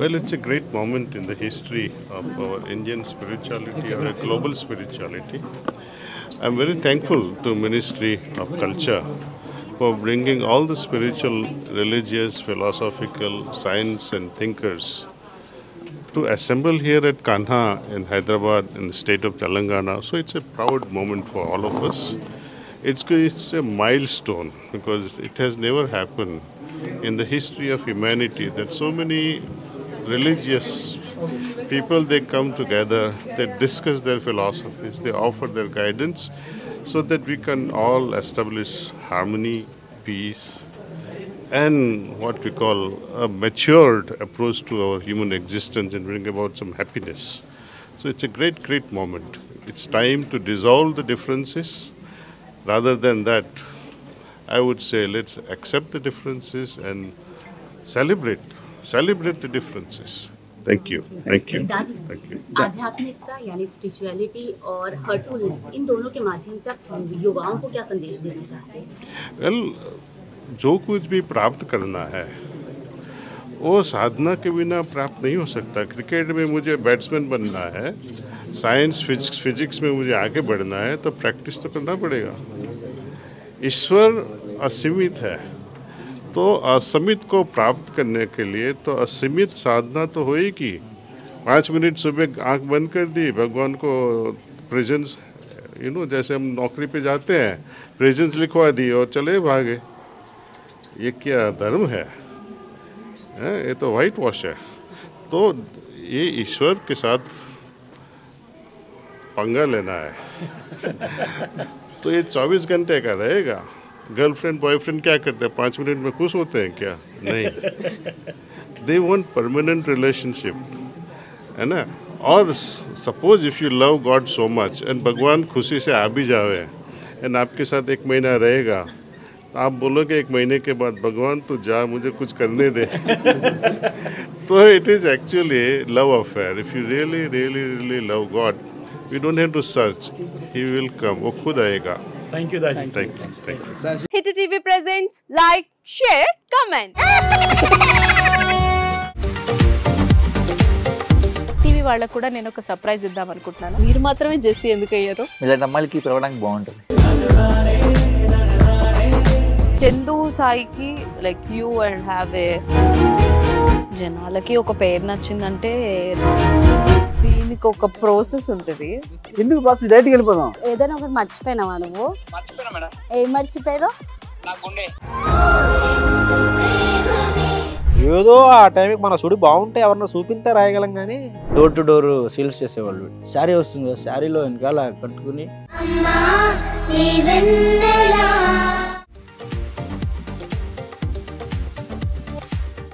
Well, it's a great moment in the history of our Indian spirituality or a global spirituality. I'm very thankful to Ministry of Culture for bringing all the spiritual, religious, philosophical, science and thinkers to assemble here at Kanha in Hyderabad in the state of Telangana. So it's a proud moment for all of us. It's a milestone because it has never happened in the history of humanity that so many religious people, they come together, they discuss their philosophies, they offer their guidance so that we can all establish harmony, peace, and what we call a matured approach to our human existence and bring about some happiness. So it's a great moment. It's time to dissolve the differences. Rather than that, I would say let's accept the differences and celebrate the differences. Thank you. आध्यात्मिकता यानी spirituality और heartfulness, इन दोनों के माध्यम से आप युवाओं को क्या संदेश देना चाहते हैं? Well, जो कुछ भी प्राप्त करना है वो साधना के बिना प्राप्त नहीं हो सकता. क्रिकेट में मुझे बैट्समैन बनना है, साइंस फिजिक्स में मुझे आगे बढ़ना है, तो प्रैक्टिस तो करना पड़ेगा. ईश्वर असीमित है, तो असीमित को प्राप्त करने के लिए तो असीमित साधना तो होएगी. 5 मिनट सुबह आंख बंद कर दी, भगवान को प्रेजेंस, जैसे हम नौकरी पे जाते हैं, प्रेजेंस लिखवा दी और चले भागे. ये क्या धर्म है? ये तो वाइट वॉश है. तो ये ईश्वर के साथ पंगा लेना है. तो ये 24 घंटे का रहेगा. गर्लफ्रेंड बॉयफ्रेंड क्या करते हैं? 5 मिनट में खुश होते हैं क्या? नहीं. दे वांट परमानेंट रिलेशनशिप, है ना. और suppose if you love God so much and भगवान खुशी से आ भी जावे एंड आपके साथ 1 महीना रहेगा, तो आप बोलोगे 1 महीने के बाद भगवान तू जा, मुझे कुछ करने दे. तो it is actually love affair. If you really love God, you don't have to search, he will come, वो खुद आएगा. Thank you, Daji. Thank you. Hit TV presents like, share, comment. TV వాళ్ళకు కూడా నేను ఒక సర్ప్రైజ్ ఇద్దాం అనుకుంటున్నాను. మీరు మాత్రమే జెస్సీ ఎందుకు అయ్యారు? ఇలాంటి అమ్మాయిలకి పిలవడానికి బాగుంటుంది. చందు సాయికి like you and have a, జనాలకి ఒక పేరు నచ్చిందంటే దీనికి ఒక ప్రాసెస్ ఉంటుంది. ఎందుకు ప్రాసెస్? డైరెక్ట్‌గా వెళ్ళిపోదాం. ఏదైనా ఒకటి మర్చిపోయినావా నువ్వు? మర్చిపోయినా మేడం. ఏం మర్చిపోయావు? నా గుండె. ఏదో ఆ టైంకి మన సుడి బాగుంటే ఎవరన్నా చూపింటే రాయగలం కానీ డోర్ టు డోర్ సేల్స్ చేసేవాళ్ళు. శారీ వస్తుంది, శారీలో వెనకాల కట్టుకుని